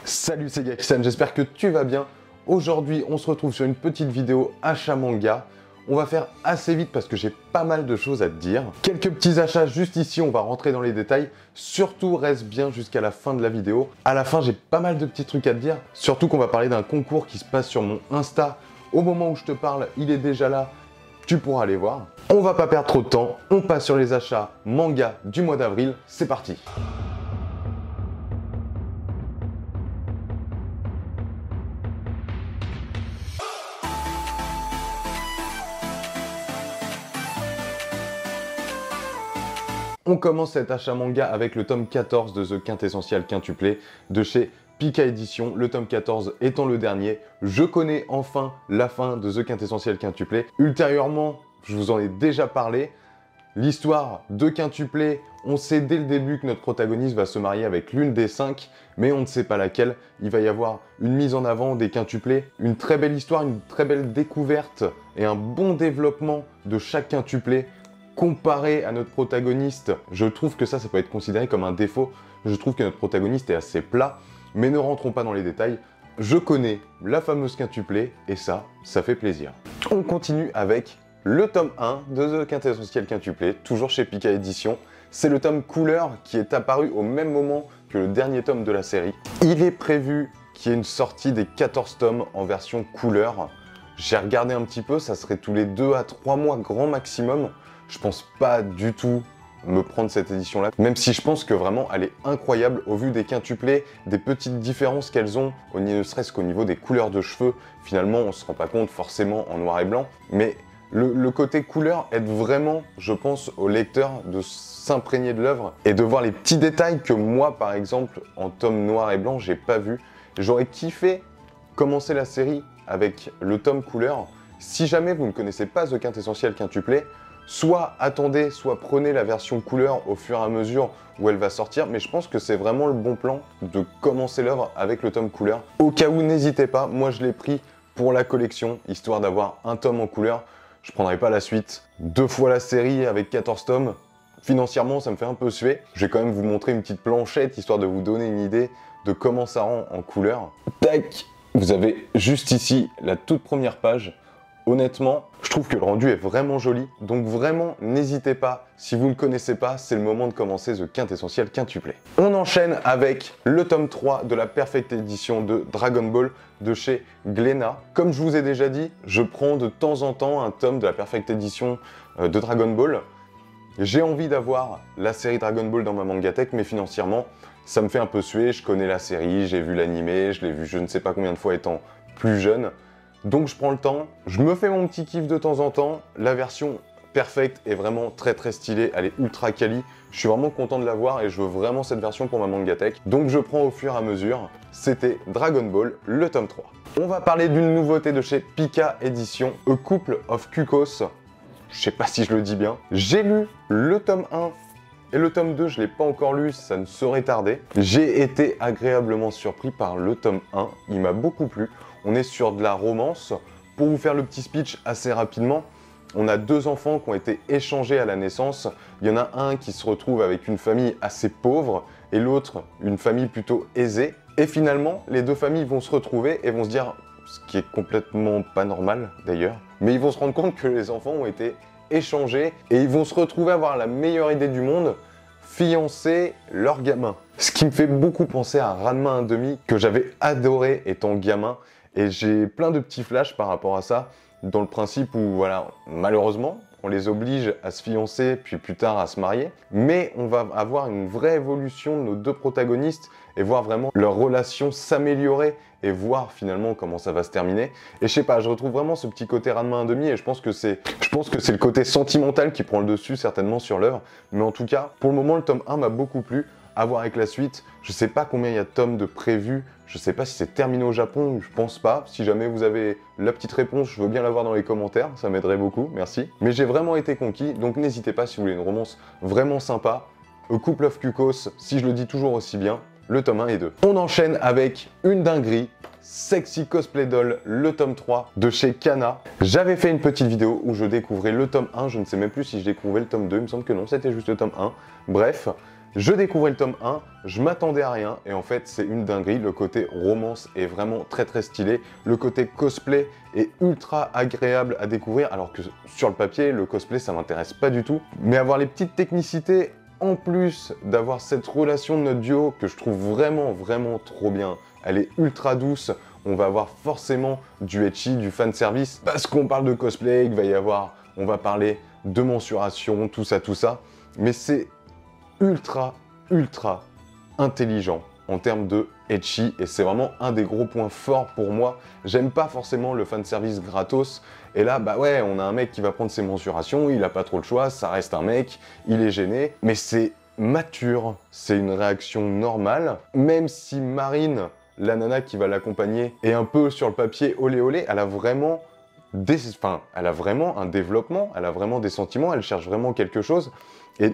Salut, c'est Gaki-san, j'espère que tu vas bien. Aujourd'hui, on se retrouve sur une petite vidéo achat manga. On va faire assez vite parce que j'ai pas mal de choses à te dire. Quelques petits achats juste ici, on va rentrer dans les détails. Surtout, reste bien jusqu'à la fin de la vidéo. À la fin, j'ai pas mal de petits trucs à te dire. Surtout qu'on va parler d'un concours qui se passe sur mon Insta. Au moment où je te parle, il est déjà là. Tu pourras aller voir. On va pas perdre trop de temps. On passe sur les achats manga du mois d'avril. C'est parti. On commence cet achat manga avec le tome 14 de The Quintessential Quintuplé de chez Pika Édition, le tome 14 étant le dernier. Je connais enfin la fin de The Quintessential Quintuplé. Ultérieurement, je vous en ai déjà parlé. L'histoire de Quintuplé, on sait dès le début que notre protagoniste va se marier avec l'une des 5, mais on ne sait pas laquelle. Il va y avoir une mise en avant des quintuplés, une très belle histoire, une très belle découverte et un bon développement de chaque quintuplé. Comparé à notre protagoniste, je trouve que ça peut être considéré comme un défaut. Je trouve que notre protagoniste est assez plat, mais ne rentrons pas dans les détails. Je connais la fameuse quintuplée et ça fait plaisir. On continue avec le tome 1 de The Quintessential Quintuplé, toujours chez Pika Édition. C'est le tome couleur qui est apparu au même moment que le dernier tome de la série. Il est prévu qu'il y ait une sortie des 14 tomes en version couleur. J'ai regardé un petit peu, ça serait tous les 2 à 3 mois grand maximum. Je pense pas du tout me prendre cette édition-là, même si je pense que vraiment elle est incroyable au vu des quintuplés, des petites différences qu'elles ont, ne serait-ce qu'au niveau des couleurs de cheveux. Finalement, on se rend pas compte forcément en noir et blanc, mais le côté couleur aide vraiment, je pense, au lecteur de s'imprégner de l'œuvre et de voir les petits détails que moi, par exemple, en tome noir et blanc, j'ai pas vu. J'aurais kiffé commencer la série avec le tome couleur. Si jamais vous ne connaissez pas The Quintessential Quintuplé, soit attendez, soit prenez la version couleur au fur et à mesure où elle va sortir, mais je pense que c'est vraiment le bon plan de commencer l'œuvre avec le tome couleur. Au cas où, n'hésitez pas, moi je l'ai pris pour la collection, histoire d'avoir un tome en couleur. Je prendrai pas la suite, 2 fois la série avec 14 tomes. Financièrement, ça me fait un peu suer. Je vais quand même vous montrer une petite planchette, histoire de vous donner une idée de comment ça rend en couleur. Tac, vous avez juste ici la toute première page. Honnêtement, je trouve que le rendu est vraiment joli, donc vraiment n'hésitez pas, si vous ne connaissez pas, c'est le moment de commencer The Quintessential Quintuplé. On enchaîne avec le tome 3 de la Perfect Edition de Dragon Ball de chez Glénat. Comme je vous ai déjà dit, je prends de temps en temps un tome de la Perfect Edition de Dragon Ball. J'ai envie d'avoir la série Dragon Ball dans ma mangatech, mais financièrement, ça me fait un peu suer. Je connais la série, j'ai vu l'animé, je l'ai vu je ne sais pas combien de fois étant plus jeune. Donc je prends le temps, je me fais mon petit kiff de temps en temps. La version Perfect est vraiment très stylée, elle est ultra quali. Je suis vraiment content de l'avoir et je veux vraiment cette version pour ma mangatech. Donc je prends au fur et à mesure. C'était Dragon Ball, le tome 3. On va parler d'une nouveauté de chez Pika Édition, A Couple of Cuckoos. Je sais pas si je le dis bien. J'ai lu le tome 1 et le tome 2, je l'ai pas encore lu, ça ne saurait tarder. J'ai été agréablement surpris par le tome 1, il m'a beaucoup plu. On est sur de la romance. Pour vous faire le petit speech assez rapidement, on a 2 enfants qui ont été échangés à la naissance. Il y en a un qui se retrouve avec une famille assez pauvre et l'autre une famille plutôt aisée. Et finalement, les 2 familles vont se retrouver et vont se dire, ce qui est complètement pas normal d'ailleurs, mais ils vont se rendre compte que les enfants ont été échangés et ils vont se retrouver à avoir la meilleure idée du monde, fiancer leur gamin. Ce qui me fait beaucoup penser à Ranma 1/2 que j'avais adoré étant gamin. Et j'ai plein de petits flashs par rapport à ça, dans le principe où, voilà, malheureusement, on les oblige à se fiancer, puis plus tard à se marier. Mais on va avoir une vraie évolution de nos 2 protagonistes et voir vraiment leur relation s'améliorer et voir finalement comment ça va se terminer. Et je sais pas, je retrouve vraiment ce petit côté Ranma 1/2 et je pense que c'est le côté sentimental qui prend le dessus certainement sur l'œuvre. Mais en tout cas, pour le moment, le tome 1 m'a beaucoup plu. À voir avec la suite. Je sais pas combien il y a de tomes de prévus. Je sais pas si c'est terminé au Japon, je pense pas. Si jamais vous avez la petite réponse, je veux bien la voir dans les commentaires, ça m'aiderait beaucoup, merci. Mais j'ai vraiment été conquis, donc n'hésitez pas si vous voulez une romance vraiment sympa. A Couple of Cuckoos, si je le dis toujours aussi bien, le tome 1 et 2. On enchaîne avec une dinguerie, Sexy Cosplay Doll, le tome 3 de chez Kana. J'avais fait une petite vidéo où je découvrais le tome 1, je ne sais même plus si je découvrais le tome 2, il me semble que non, c'était juste le tome 1. Bref, Je découvrais le tome 1, je m'attendais à rien, et en fait c'est une dinguerie. Le côté romance est vraiment très très stylé, le côté cosplay est ultra agréable à découvrir, alors que sur le papier, le cosplay ça m'intéresse pas du tout. Mais avoir les petites technicités, en plus d'avoir cette relation de notre duo que je trouve vraiment trop bien, elle est ultra douce. On va avoir forcément du ecchi, du fanservice, parce qu'on parle de cosplay, on va parler de mensuration, tout ça. Mais c'est ultra intelligent en termes de ecchi, et c'est vraiment un des gros points forts pour moi. J'aime pas forcément le fanservice gratos, et là, bah ouais, on a un mec qui va prendre ses mensurations, il a pas trop le choix, ça reste un mec, il est gêné, mais c'est mature, c'est une réaction normale, même si Marine, la nana qui va l'accompagner, est un peu sur le papier olé olé, elle a vraiment elle a vraiment un développement, elle a vraiment des sentiments, elle cherche vraiment quelque chose, et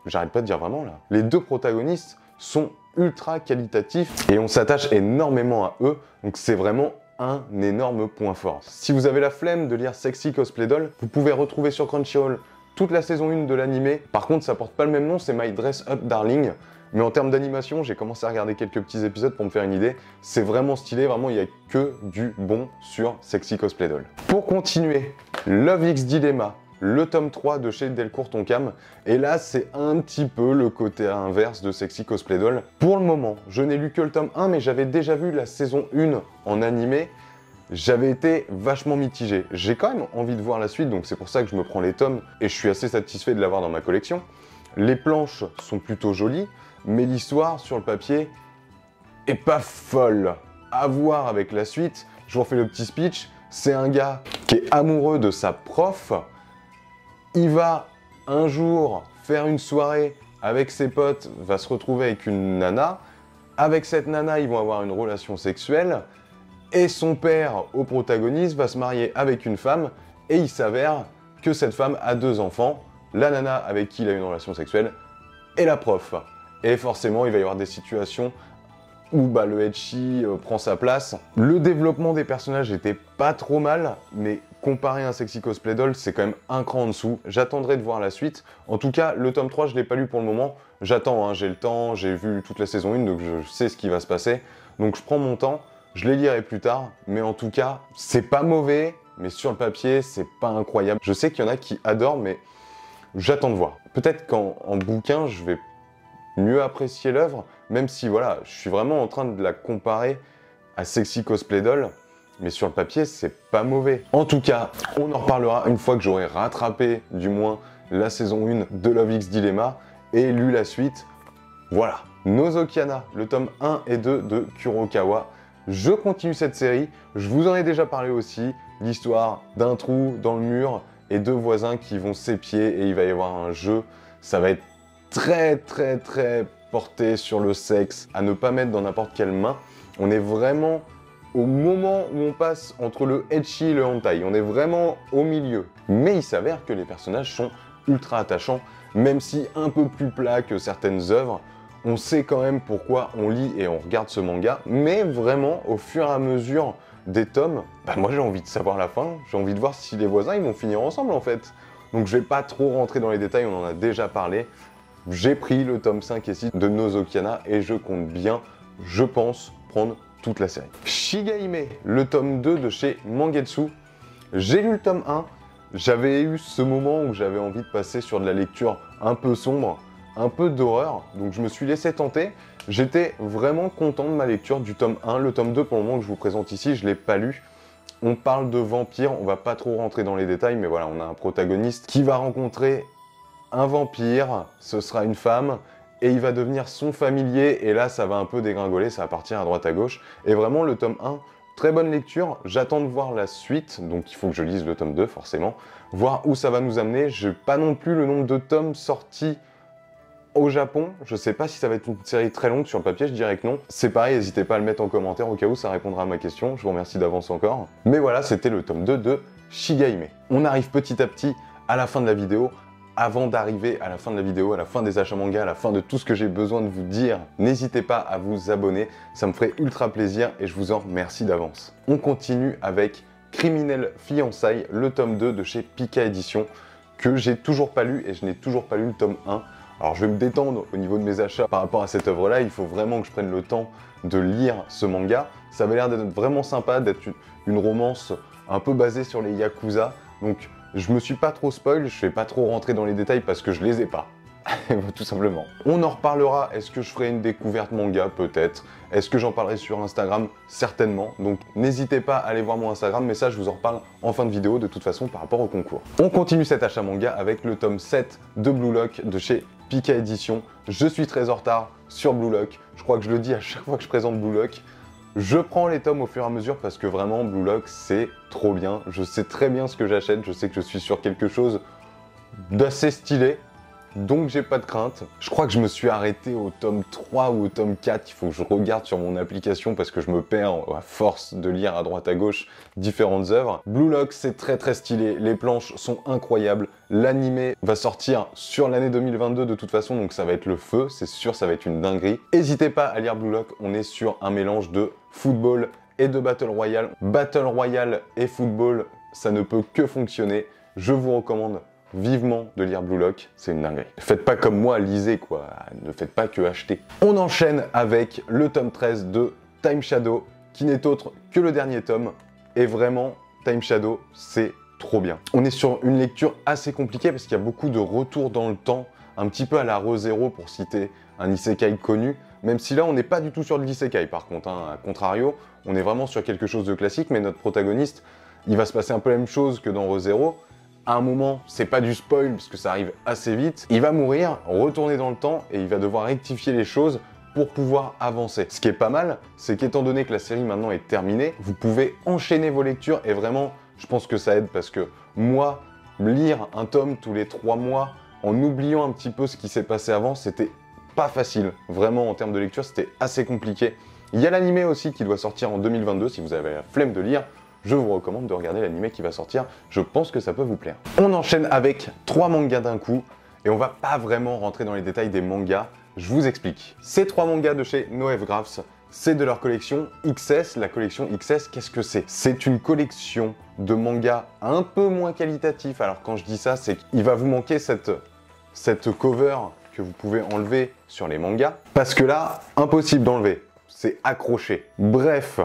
j'arrête pas de dire vraiment là, les deux protagonistes sont ultra qualitatifs, et on s'attache énormément à eux, donc c'est vraiment un énorme point fort. Si vous avez la flemme de lire Sexy Cosplay Doll, vous pouvez retrouver sur Crunchyroll toute la saison 1 de l'animé. Par contre, ça porte pas le même nom, c'est My Dress Up Darling. Mais en termes d'animation, j'ai commencé à regarder quelques petits épisodes pour me faire une idée. C'est vraiment stylé, vraiment, il n'y a que du bon sur Sexy Cosplay Doll. Pour continuer, Love X Dilemma, le tome 3 de chez Delcourt Tonkam. Et là, c'est un petit peu le côté inverse de Sexy Cosplay Doll. Pour le moment, je n'ai lu que le tome 1, mais j'avais déjà vu la saison 1 en animé. J'avais été vachement mitigé. J'ai quand même envie de voir la suite, donc c'est pour ça que je me prends les tomes, et je suis assez satisfait de l'avoir dans ma collection. Les planches sont plutôt jolies, mais l'histoire, sur le papier, est pas folle. À voir avec la suite, je vous refais le petit speech, c'est un gars qui est amoureux de sa prof, il va un jour faire une soirée avec ses potes, va se retrouver avec une nana, avec cette nana, ils vont avoir une relation sexuelle, et son père, au protagoniste, va se marier avec une femme, et il s'avère que cette femme a 2 enfants, la nana avec qui il a une relation sexuelle, et la prof. Et forcément, il va y avoir des situations où le ecchi prend sa place. Le développement des personnages était pas trop mal, mais comparé à un Sexy Cosplay Doll, c'est quand même un cran en dessous. J'attendrai de voir la suite. En tout cas, le tome 3, je l'ai pas lu pour le moment. J'attends, hein, j'ai le temps, j'ai vu toute la saison 1, donc je sais ce qui va se passer. Donc je prends mon temps. Je les lirai plus tard, mais en tout cas, c'est pas mauvais, mais sur le papier, c'est pas incroyable. Je sais qu'il y en a qui adorent, mais j'attends de voir. Peut-être qu'en bouquin, je vais mieux apprécier l'œuvre, même si voilà, je suis vraiment en train de la comparer à Sexy Cosplay Doll, mais sur le papier, c'est pas mauvais. En tout cas, on en reparlera une fois que j'aurai rattrapé, du moins, la saison 1 de Love X Dilemma et lu la suite. Voilà. Nozokiana, le tome 1 et 2 de Kurokawa. Je continue cette série, je vous en ai déjà parlé aussi, l'histoire d'un trou dans le mur et 2 voisins qui vont s'épier et il va y avoir un jeu. Ça va être très porté sur le sexe, à ne pas mettre dans n'importe quelle main. On est vraiment au moment où on passe entre le ecchi et le hentai, on est vraiment au milieu. Mais il s'avère que les personnages sont ultra attachants, même si un peu plus plats que certaines œuvres. On sait quand même pourquoi on lit et on regarde ce manga, mais vraiment, au fur et à mesure des tomes, moi j'ai envie de savoir la fin, j'ai envie de voir si les voisins ils vont finir ensemble en fait. Donc je vais pas trop rentrer dans les détails, on en a déjà parlé. J'ai pris le tome 5 et 6 de Nozokiana et je compte bien, je pense, prendre toute la série. Shigahime, le tome 2 de chez Mangetsu. J'ai lu le tome 1, j'avais eu ce moment où j'avais envie de passer sur de la lecture un peu sombre, un peu d'horreur, donc je me suis laissé tenter. J'étais vraiment content de ma lecture du tome 1. Le tome 2, pour le moment que je vous présente ici, je ne l'ai pas lu. On parle de vampires, on va pas trop rentrer dans les détails, mais voilà, on a un protagoniste qui va rencontrer un vampire, ce sera une femme, et il va devenir son familier, et là ça va un peu dégringoler, ça va partir à droite à gauche. Et vraiment, le tome 1, très bonne lecture, j'attends de voir la suite, donc il faut que je lise le tome 2 forcément, voir où ça va nous amener. Je n'ai pas non plus le nombre de tomes sortis au Japon, je sais pas si ça va être une série très longue, sur le papier je dirais que non. C'est pareil, n'hésitez pas à le mettre en commentaire au cas où ça répondra à ma question, je vous remercie d'avance encore. Mais voilà, c'était le tome 2 de Shigahime. On arrive petit à petit à la fin de la vidéo. Avant d'arriver à la fin de la vidéo, à la fin des achats manga, à la fin de tout ce que j'ai besoin de vous dire, n'hésitez pas à vous abonner, ça me ferait ultra plaisir et je vous en remercie d'avance. On continue avec Criminel Fiançailles, le tome 2 de chez Pika Édition, que j'ai toujours pas lu et je n'ai toujours pas lu le tome 1. Alors je vais me détendre au niveau de mes achats par rapport à cette œuvre-là, il faut vraiment que je prenne le temps de lire ce manga. Ça avait l'air d'être vraiment sympa, d'être une romance un peu basée sur les Yakuza, donc je me suis pas trop spoil, je vais pas trop rentrer dans les détails parce que je les ai pas. Tout simplement. On en reparlera, est-ce que je ferai une découverte manga? Peut-être. Est-ce que j'en parlerai sur Instagram? Certainement. Donc n'hésitez pas à aller voir mon Instagram, mais ça je vous en reparle en fin de vidéo de toute façon par rapport au concours. On continue cet achat manga avec le tome 7 de Blue Lock de chez Pika Édition. Je suis très en retard sur Blue Lock, je crois que je le dis à chaque fois que je présente Blue Lock. Je prends les tomes au fur et à mesure parce que vraiment Blue Lock c'est trop bien. Je sais très bien ce que j'achète, je sais que je suis sur quelque chose d'assez stylé. Donc j'ai pas de crainte. Je crois que je me suis arrêté au tome 3 ou au tome 4. Il faut que je regarde sur mon application parce que je me perds à force de lire à droite à gauche différentes œuvres. Blue Lock, c'est très stylé. Les planches sont incroyables. L'animé va sortir sur l'année 2022 de toute façon, donc ça va être le feu. C'est sûr, ça va être une dinguerie. N'hésitez pas à lire Blue Lock. On est sur un mélange de football et de Battle Royale. Battle Royale et football, ça ne peut que fonctionner. Je vous recommande vivement de lire Blue Lock, c'est une dinguerie. Faites pas comme moi, lisez quoi, ne faites pas que acheter. On enchaîne avec le tome 13 de Time Shadow, qui n'est autre que le dernier tome, et vraiment, Time Shadow, c'est trop bien. On est sur une lecture assez compliquée parce qu'il y a beaucoup de retours dans le temps, un petit peu à la Re:Zero pour citer un isekai connu, même si là on n'est pas du tout sur de l'isekai par contre, hein. À contrario, on est vraiment sur quelque chose de classique, mais notre protagoniste, il va se passer un peu la même chose que dans Re:Zero. À un moment, c'est pas du spoil puisque ça arrive assez vite, il va mourir, retourner dans le temps et il va devoir rectifier les choses pour pouvoir avancer. Ce qui est pas mal, c'est qu'étant donné que la série maintenant est terminée, vous pouvez enchaîner vos lectures et vraiment, je pense que ça aide parce que moi, lire un tome tous les 3 mois en oubliant un petit peu ce qui s'est passé avant, c'était pas facile. Vraiment, en termes de lecture, c'était assez compliqué. Il y a l'animé aussi qui doit sortir en 2022 si vous avez la flemme de lire. Je vous recommande de regarder l'anime qui va sortir, je pense que ça peut vous plaire. On enchaîne avec 3 mangas d'un coup, et on va pas vraiment rentrer dans les détails des mangas, je vous explique. Ces 3 mangas de chez Noevgraphs, c'est de leur collection XS. La collection XS, qu'est-ce que c'est? C'est une collection de mangas un peu moins qualitatifs. Alors quand je dis ça, c'est qu'il va vous manquer cette cover que vous pouvez enlever sur les mangas, parce que là, impossible d'enlever, c'est accroché. Bref,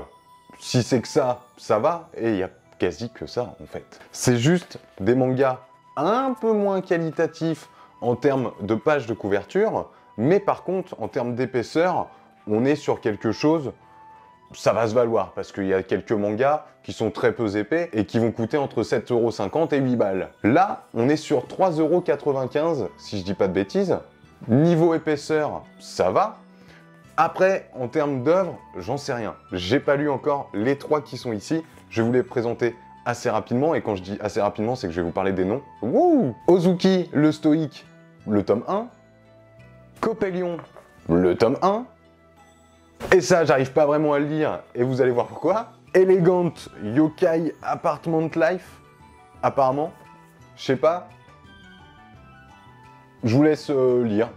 si c'est que ça va, et il y a quasi que ça en fait. C'est juste des mangas un peu moins qualitatifs en termes de pages de couverture, mais par contre, en termes d'épaisseur, on est sur quelque chose, ça va se valoir, parce qu'il y a quelques mangas qui sont très peu épais et qui vont coûter entre 7,50 € et 8 balles. Là, on est sur 3,95 €, si je dis pas de bêtises. Niveau épaisseur, ça va. Après, en termes d'œuvres, j'en sais rien. J'ai pas lu encore les 3 qui sont ici. Je vais vous les présenter assez rapidement. Et quand je dis assez rapidement, c'est que je vais vous parler des noms. Wouh! Ozuki, le stoïque, le tome 1. Copélion, le tome 1. Et ça, j'arrive pas vraiment à le lire. Et vous allez voir pourquoi. Elegant Yokai Apartment Life. Apparemment. Je sais pas. Je vous laisse lire.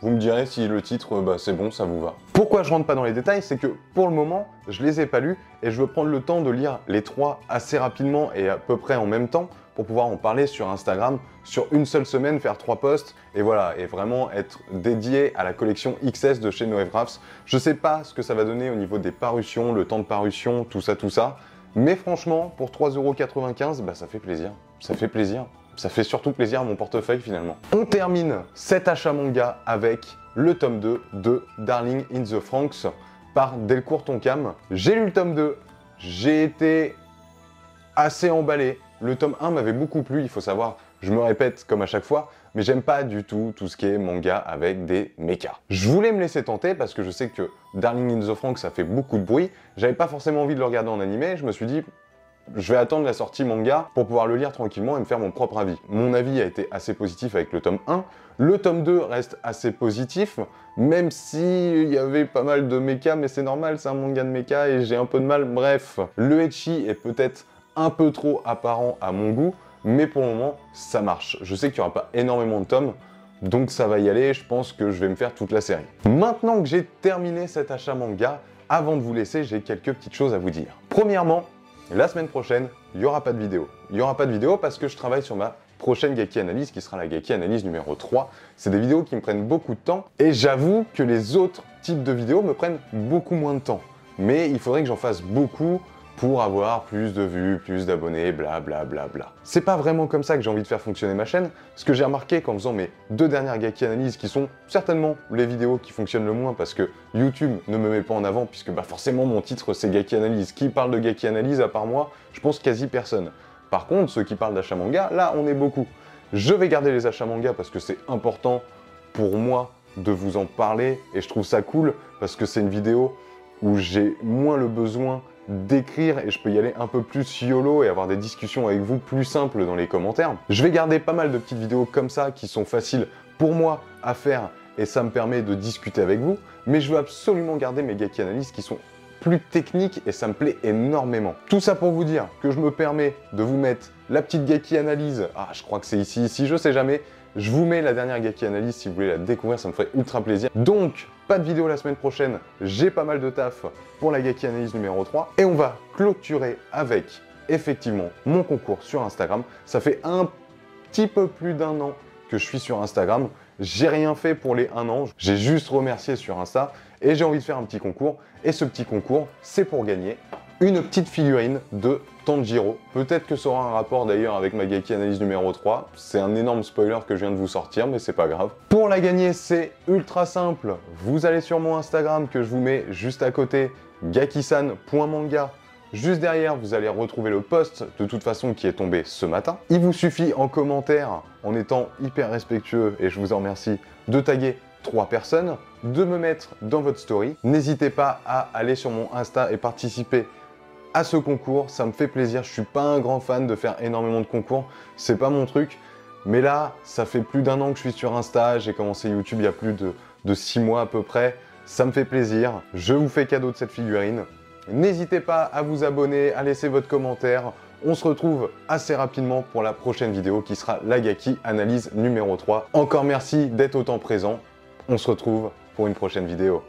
Vous me direz si le titre, c'est bon, ça vous va. Pourquoi je rentre pas dans les détails, c'est que pour le moment, je les ai pas lus et je veux prendre le temps de lire les 3 assez rapidement et à peu près en même temps pour pouvoir en parler sur Instagram sur une seule semaine, faire 3 posts et voilà, et vraiment être dédié à la collection XS de chez Noevgraphs. Je sais pas ce que ça va donner au niveau des parutions, le temps de parution, tout ça, mais franchement, pour 3,95 €, ça fait plaisir. Ça fait plaisir. Ça fait surtout plaisir à mon portefeuille finalement. On termine cet achat manga avec le tome 2 de Darling in the Franxx par Delcourt Tonkam. J'ai lu le tome 2, j'ai été assez emballé. Le tome 1 m'avait beaucoup plu, il faut savoir, je me répète comme à chaque fois, mais j'aime pas du tout ce qui est manga avec des mechas. Je voulais me laisser tenter parce que je sais que Darling in the Franxx ça fait beaucoup de bruit. J'avais pas forcément envie de le regarder en animé, je me suis dit je vais attendre la sortie manga pour pouvoir le lire tranquillement et me faire mon propre avis. Mon avis a été assez positif avec le tome 1. Le tome 2 reste assez positif, même s'il y avait pas mal de mechas, mais c'est normal, c'est un manga de mecha et j'ai un peu de mal. Bref, le ecchi est peut-être un peu trop apparent à mon goût, mais pour le moment, ça marche. Je sais qu'il n'y aura pas énormément de tomes, donc ça va y aller, je pense que je vais me faire toute la série. Maintenant que j'ai terminé cet achat manga, avant de vous laisser, j'ai quelques petites choses à vous dire. Premièrement, la semaine prochaine, il n'y aura pas de vidéo. Il n'y aura pas de vidéo parce que je travaille sur ma prochaine Gaki analyse qui sera la Gaki analyse numéro 3. C'est des vidéos qui me prennent beaucoup de temps et j'avoue que les autres types de vidéos me prennent beaucoup moins de temps. Mais il faudrait que j'en fasse beaucoup pour avoir plus de vues, plus d'abonnés, blablabla. C'est pas vraiment comme ça que j'ai envie de faire fonctionner ma chaîne. Ce que j'ai remarqué qu'en faisant mes 2 dernières Gaki analyses, qui sont certainement les vidéos qui fonctionnent le moins parce que YouTube ne me met pas en avant, puisque forcément mon titre c'est Gaki analyse. Qui parle de Gaki analyse à part moi? Je pense quasi personne. Par contre, ceux qui parlent d'achat manga, là on est beaucoup. Je vais garder les achats manga parce que c'est important pour moi de vous en parler et je trouve ça cool parce que c'est une vidéo où j'ai moins le besoin d'écrire et je peux y aller un peu plus YOLO et avoir des discussions avec vous plus simples dans les commentaires. Je vais garder pas mal de petites vidéos comme ça qui sont faciles pour moi à faire et ça me permet de discuter avec vous, mais je veux absolument garder mes Gaki analyses qui sont plus techniques et ça me plaît énormément. Tout ça pour vous dire que je me permets de vous mettre la petite Gaki analyse, je crois que c'est ici, je sais jamais. Je vous mets la dernière Gaki analyse si vous voulez la découvrir, ça me ferait ultra plaisir. Donc, pas de vidéo la semaine prochaine, j'ai pas mal de taf pour la Gaki analyse numéro 3. Et on va clôturer avec, effectivement, mon concours sur Instagram. Ça fait un petit peu plus d'1 an que je suis sur Instagram. J'ai rien fait pour les 1 an, j'ai juste remercié sur Insta. Et j'ai envie de faire un petit concours. Et ce petit concours, c'est pour gagner une petite figurine de Tanjiro. Peut-être que ça aura un rapport d'ailleurs avec ma Gaki analyse numéro 3. C'est un énorme spoiler que je viens de vous sortir, mais c'est pas grave. Pour la gagner, c'est ultra simple. Vous allez sur mon Instagram que je vous mets juste à côté, gakisan.manga. Juste derrière, vous allez retrouver le post, de toute façon, qui est tombé ce matin. Il vous suffit en commentaire, en étant hyper respectueux, et je vous en remercie, de taguer 3 personnes, de me mettre dans votre story. N'hésitez pas à aller sur mon Insta et participer à ce concours, ça me fait plaisir. Je suis pas un grand fan de faire énormément de concours, c'est pas mon truc. Mais là, ça fait plus d'1 an que je suis sur Insta, j'ai commencé YouTube il y a plus de 6 mois à peu près. Ça me fait plaisir, je vous fais cadeau de cette figurine. N'hésitez pas à vous abonner, à laisser votre commentaire. On se retrouve assez rapidement pour la prochaine vidéo qui sera la Gaki analyse numéro 3. Encore merci d'être autant présent. On se retrouve pour une prochaine vidéo.